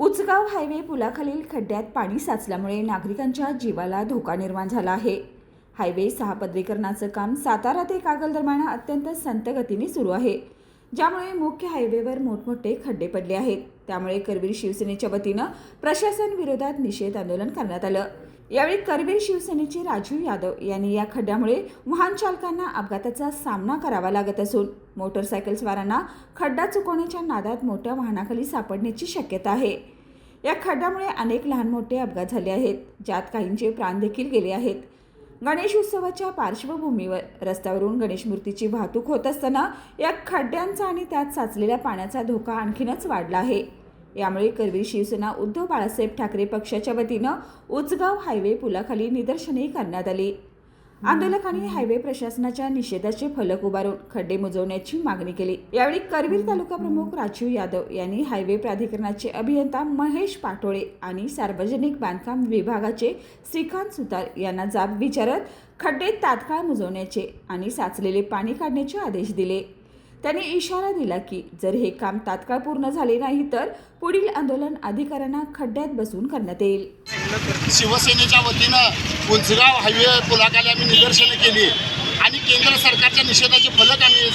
Uchgaon highway पुलाखालील खड्ड्यात पाणी साचल्यामुळे नागरिकांच्या जीवाला धोका निर्माण झाला आहे. हायवे 6 पदरीकरणाचं काम सातारा ते कागल दरम्यान अत्यंत संथ गतीने सुरू आहे, ज्यामुळे मुख्य हायवेवर मोठमोठे खड्डे पडले आहेत. त्यामुळे करवीर शिवसेनेच्या वतीनं प्रशासन विरोधात निषेध आंदोलन करण्यात आलं. यावेळी करवीर शिवसेनेचे राजू यादव यांनी या खड्ड्यामुळे वाहन चालकांना अपघाताचा सामना करावा लागत असून मोटरसायकलस्वारांना खड्डा चुकवण्याच्या नादात मोठ्या वाहनाखाली सापडण्याची शक्यता आहे. या खड्ड्यामुळे अनेक लहान मोठे अपघात झाले आहेत, ज्यात काहींचे प्राण देखील गेले आहेत. गणेश उत्सवाच्या पार्श्वभूमीवर रस्त्यावरून गणेश मूर्तीची वाहतूक होत असताना या खड्ड्यांचा आणि त्यात साचलेल्या पाण्याचा धोका आणखीनच वाढला आहे. यामुळे करवीर शिवसेना उद्धव बाळासाहेब ठाकरे पक्षाच्या वतीनं उचगाव हायवे पुलाखाली निदर्शने करण्यात आली. आंदोलकांनी हायवे प्रशासनाच्या निषेधाचे फलक उभारून खड्डे बुजवण्याची मागणी केली. यावेळी करवीर तालुका प्रमुख राजू यादव यांनी हायवे प्राधिकरणाचे अभियंता महेश पाटोळे आणि सार्वजनिक बांधकाम विभागाचे श्रीकांत सुतार यांना जाब विचारत खड्डे तात्काळ बुजवण्याचे आणि साचलेले पाणी काढण्याचे आदेश दिले. त्यांनी इशारा दिला की जर हे काम तात्काळ पूर्ण झाले नाही तर पुढील आंदोलन अधिकाऱ्यांना खड्ड्यात बसून करण्यात येईल. शिवसेनेच्या वतीनं उंचगाव हायवे पुलाखाली आम्ही निदर्शनं केली आणि केंद्र सरकारच्या निषेधाचे फलक आम्ही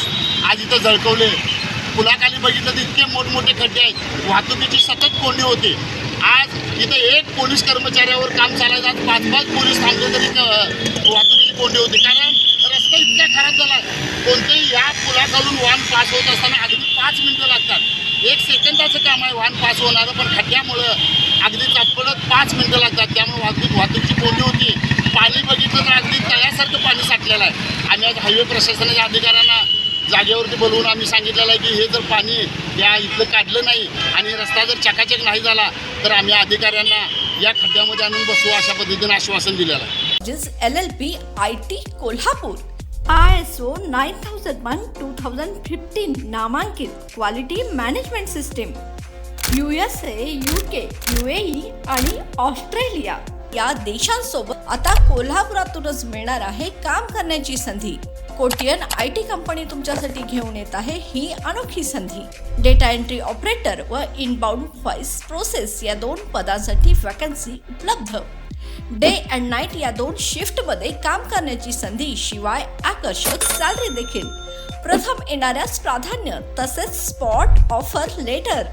आज इथं झळकवले. पुलाखाली बघितलं तर इतके मोठमोठे खड्डे आहेत, वाहतुकीची सतत कोंडी होते. आज इथं एक पोलीस कर्मचाऱ्यावर काम चालायचं, आज 5-5 पोलीस थांबले तरी वाहतुकीची कोंडी होती. कारण रस्ता इतका खराब झाला, कोणतेही या पुलाखालून वाहन पास होत असताना अगदी 5 मिनिटं लागतात. 1 सेकंदाचं काम आहे वाहन पास होणारं, पण खड्ड्यामुळं अगदी चटपटत 5 मिनिटं लागतात. त्यामुळे वाहतुकीची कोंडी होती. पाणी बघितलं तर अगदी तळ्यासारखं पाणी साठलेलं आहे. आम्ही आज हायवे प्रशासनाच्या अधिकाऱ्यांना जागेवरती बोलवून आम्ही सांगितलेलं आहे की हे जर पाणी या इथलं काढलं नाही आणि रस्ता जर चकाचक नाही झाला तर आम्ही अधिकाऱ्यांना या खड्ड्यामध्ये आणून बसवू अशा पद्धतीने आश्वासन दिलेलं आहे. LLP IT कोल्हापूर ISO 9001:2015 नामांकित quality management system USA, UK, UAE आणि ऑस्ट्रेलिया या देशांसोबत आता कोल्हापुरातूनच मिळणार आहे काम करण्याची संधी. कोटियन IT कंपनी तुमच्यासाठी घेऊन येत आहे ही अनोखी संधी. डेटा एंट्री ऑपरेटर व इनबाउंड व्हॉइस प्रोसेस या 2 पदांसाठी वॅकन्सी उपलब्ध. डे अँड नाईट या 2 शिफ्टमध्ये काम करण्याची संधी, शिवाय आकर्षक सॅलरी देखील. प्रथम येणाऱ्यास प्राधान्य तसेच स्पॉट ऑफर लेटर.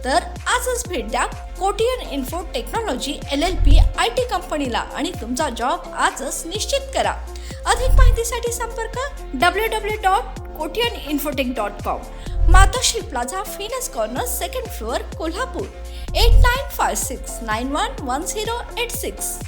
तर आजच भेट द्या Kotian info technology LLP IT कंपनीला आणि तुमचा जॉब आजच निश्चित करा. अधिक माहितीसाठी संपर्क www.kotiyaninfotech.com. मातोश्री प्लाझा, फिनस कॉर्नर, 2nd फ्लोअर, कोल्हापूर. 8956911086.